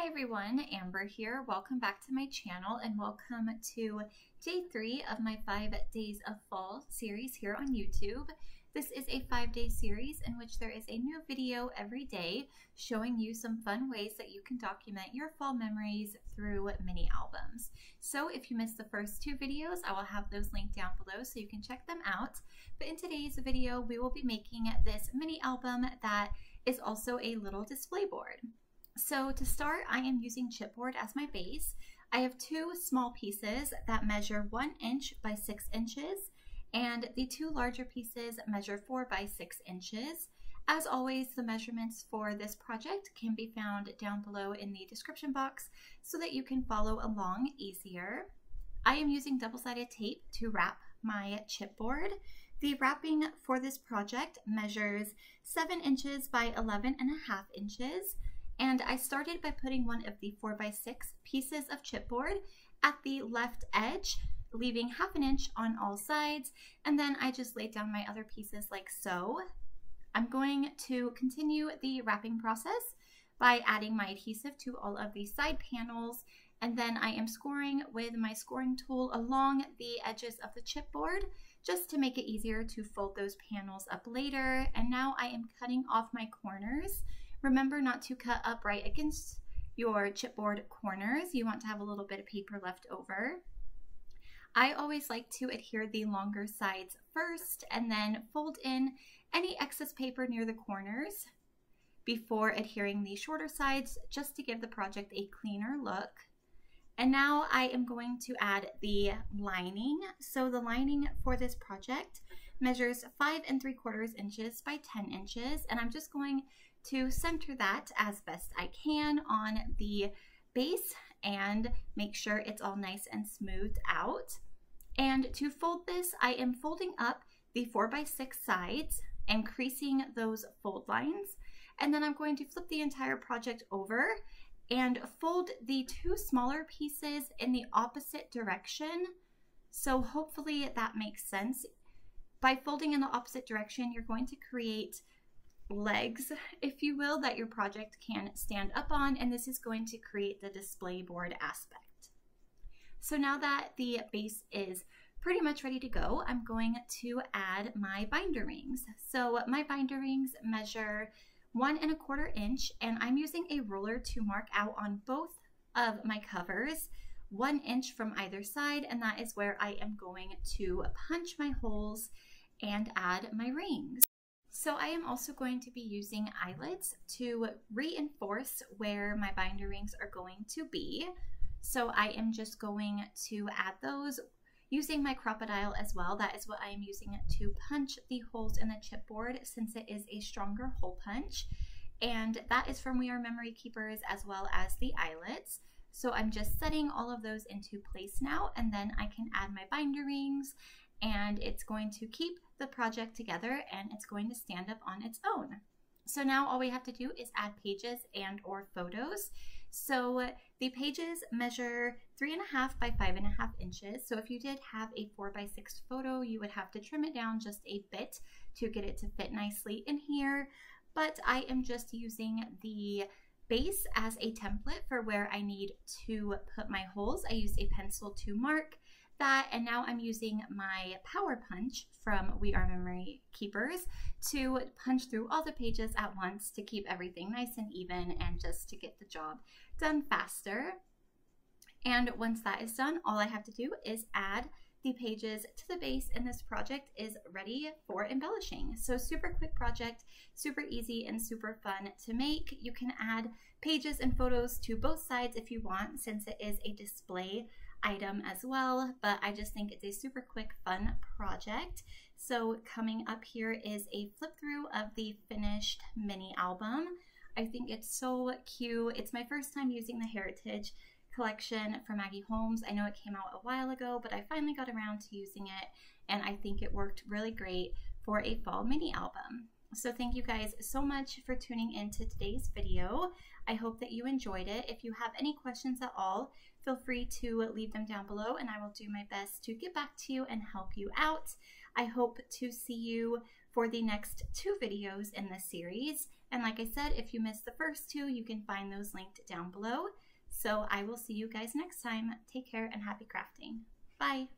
Hi everyone, Amber here. Welcome back to my channel and welcome to day 3 of my 5 Days of Fall series here on YouTube. This is a 5-day series in which there is a new video every day showing you some fun ways that you can document your fall memories through mini albums. So if you missed the first 2 videos, I will have those linked down below so you can check them out. But in today's video, we will be making this mini album that is also a little display board. So to start, I am using chipboard as my base. I have 2 small pieces that measure 1 inch by 6 inches, and the 2 larger pieces measure 4 by 6 inches. As always, the measurements for this project can be found down below in the description box so that you can follow along easier. I am using double-sided tape to wrap my chipboard. The wrapping for this project measures 7 inches by 11.5 inches. And I started by putting one of the 4 by 6 pieces of chipboard at the left edge, leaving ½ inch on all sides, and then I just laid down my other pieces like so. I'm going to continue the wrapping process by adding my adhesive to all of the side panels, and then I am scoring with my scoring tool along the edges of the chipboard just to make it easier to fold those panels up later. And now I am cutting off my corners. Remember not to cut up right against your chipboard corners. You want to have a little bit of paper left over. I always like to adhere the longer sides first and then fold in any excess paper near the corners before adhering the shorter sides just to give the project a cleaner look. And now I am going to add the lining. So the lining for this project measures 5 3/4 inches by 10 inches, and I'm just going to center that as best I can on the base and make sure it's all nice and smoothed out. And to fold this, I am folding up the 4 by 6 sides and creasing those fold lines. And then I'm going to flip the entire project over and fold the 2 smaller pieces in the opposite direction. So hopefully that makes sense. By folding in the opposite direction, you're going to create legs, if you will, that your project can stand up on, and this is going to create the display board aspect. So now that the base is pretty much ready to go, I'm going to add my binder rings. So my binder rings measure 1 1/4 inch, and I'm using a ruler to mark out on both of my covers 1 inch from either side, and that is where I am going to punch my holes and add my rings. So I am also going to be using eyelets to reinforce where my binder rings are going to be. So I am just going to add those using my crocodile as well. That is what I am using to punch the holes in the chipboard since it is a stronger hole punch. And that is from We Are Memory Keepers as well as the eyelets. So I'm just setting all of those into place now, and then I can add my binder rings, and it's going to keep the project together and it's going to stand up on its own. So now all we have to do is add pages and or photos. So the pages measure 3.5 by 5.5 inches. So if you did have a 4 by 6 photo, you would have to trim it down just a bit to get it to fit nicely in here. But I am just using the base as a template for where I need to put my holes. I used a pencil to mark that, and now I'm using my power punch from We Are Memory Keepers to punch through all the pages at once to keep everything nice and even and just to get the job done faster. And once that is done, all I have to do is add the pages to the base, and this project is ready for embellishing. So super quick project, super easy and super fun to make. You can add pages and photos to both sides if you want, since it is a display item as well, but I just think it's a super quick fun project. So coming up here is a flip through of the finished mini album. I think it's so cute. It's my first time using the Heritage collection from Maggie Holmes. I know it came out a while ago, but I finally got around to using it, and I think it worked really great for a fall mini album. So thank you guys so much for tuning in to today's video. I hope that you enjoyed it. If you have any questions at all, feel free to leave them down below and I will do my best to get back to you and help you out. I hope to see you for the next 2 videos in this series. And like I said, if you missed the first two, you can find those linked down below. So I will see you guys next time. Take care and happy crafting. Bye.